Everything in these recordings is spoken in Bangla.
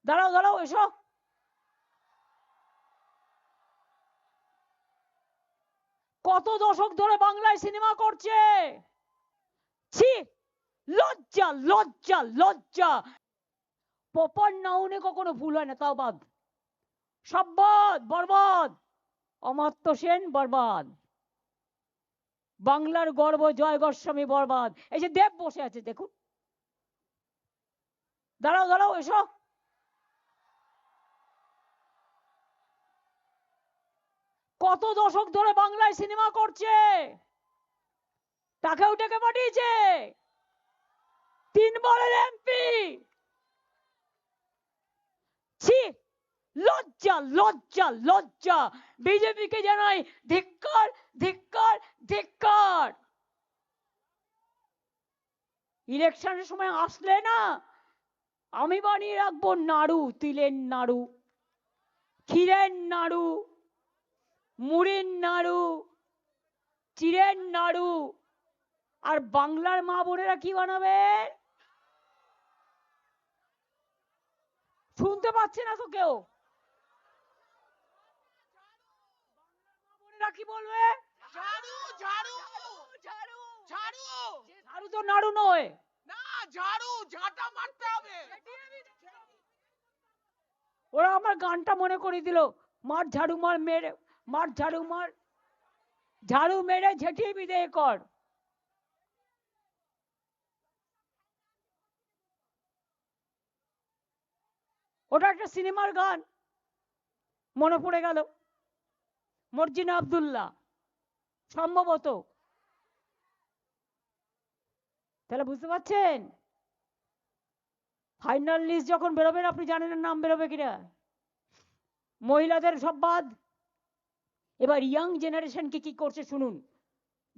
দাঁড়াও দাঁড়াও, এসো। কত দশক ধরে বাংলায় সিনেমা করছে। ছি, লজ্জা লজ্জা লজ্জা। পপন নাউনে কখনো ভুল হয় না, তাও বাদ। সব বাদ, বরবাদ। অমাত্য সেন বরবাদ, বাংলার গর্ব জয় গোস্বামী বরবাদ। এই যে দেব বসে আছে দেখুন। দাঁড়াও দাঁড়াও, এসো। কত দশক ধরে বাংলায় সিনেমা করছে, তাকেও ডেকে পাঠিয়েছে। 3 বারের এমপি। ছি, লজ্জা লজ্জা লজ্জা। বিজেপিকে জানাই ধিক্কার ধিক্কার ধিক্কার। ইলেকশনের সময় আসলে না, আমি বানিয়ে রাখবো নাড়ু, তিলের নাড়ু, ক্ষীরের নাড়ু, মুড়ির নাড়ু, চিড়ের নাড়ু। আর বাংলার মা বোনেরা কি বানাবে? শুনতে পাচ্ছে না তো কেউ? বোনেরা কি বলবে? ঝাড়ু ঝাড়ু ঝাড়ু ঝাড়ু। ঝাড়ু তো নাড়ু নয়। না, ঝাড়ু, ঝাঁটা মারতে হবে। ওরা আমার গানটা মনে করে দিল। মার ঝাড়ু মার মেরে, মার ঝাড়ু মার, ঝাড়ু মেরে ঝেঁটিয়ে বিদেয় কর। ওটা একটা সিনেমার গান, মনে পড়ে গেল। মর্জিনা আব্দুল্লাহ সম্ভবত। তাহলে বুঝতে পারছেন, ফাইনাল লিস্ট যখন বেরোবেন আপনি জানেন নাম বেরোবে কিনা। মহিলাদের সব বাদ। এবার ইয়াং জেনারেশনকে কি করছে শুনুন,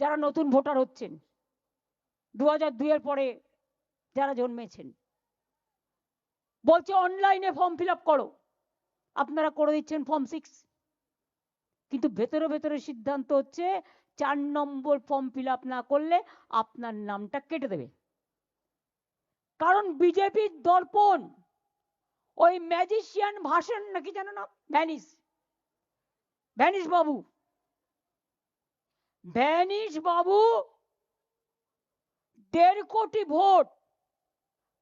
যারা নতুন ভোটার হচ্ছেন 2002 এর পরে যারা জন্মেছেন। বলছে অনলাইনে ফর্ম ফিল আপ করো, আপনারা করে দিচ্ছেন ফর্ম 6। কিন্তু ভেতরে ভেতরে সিদ্ধান্ত হচ্ছে 4 নম্বর ফর্ম ফিল আপ না করলে আপনার নামটা কেটে দেবে। কারণ বিজেপির দর্পণ, ওই ম্যাজিশিয়ান ভাষণ নাকি জানো না, ভ্যানিস, ভ্যানিস বাবু, ভ্যানিস বাবু 1.5 কোটি ভোট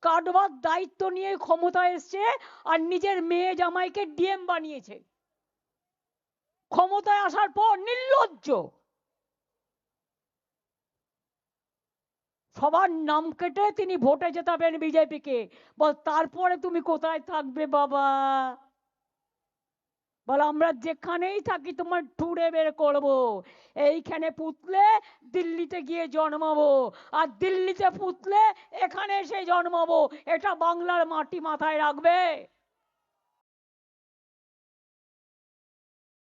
কাটবার দায়িত্ব নিয়ে ক্ষমতায় এসছে, আর নিজের মেয়ে জামাইকে ডিএম বানিয়েছে। ক্ষমতায় আসার পর নির্লজ্জ। সবার নাম কেটে তিনি ভোটে জেতাবেন বিজেপিকে। বল তারপরে তুমি কোথায় থাকবে বাবা? বল আমরা যেখানেই থাকি তোমার ঠুড়ে বের করবো। এইখানে পুতলে দিল্লিতে গিয়ে জন্মাবো, আর দিল্লিতে পুতলে এখানে এসে জন্মাবো। এটা বাংলার মাটি, মাথায় রাখবে।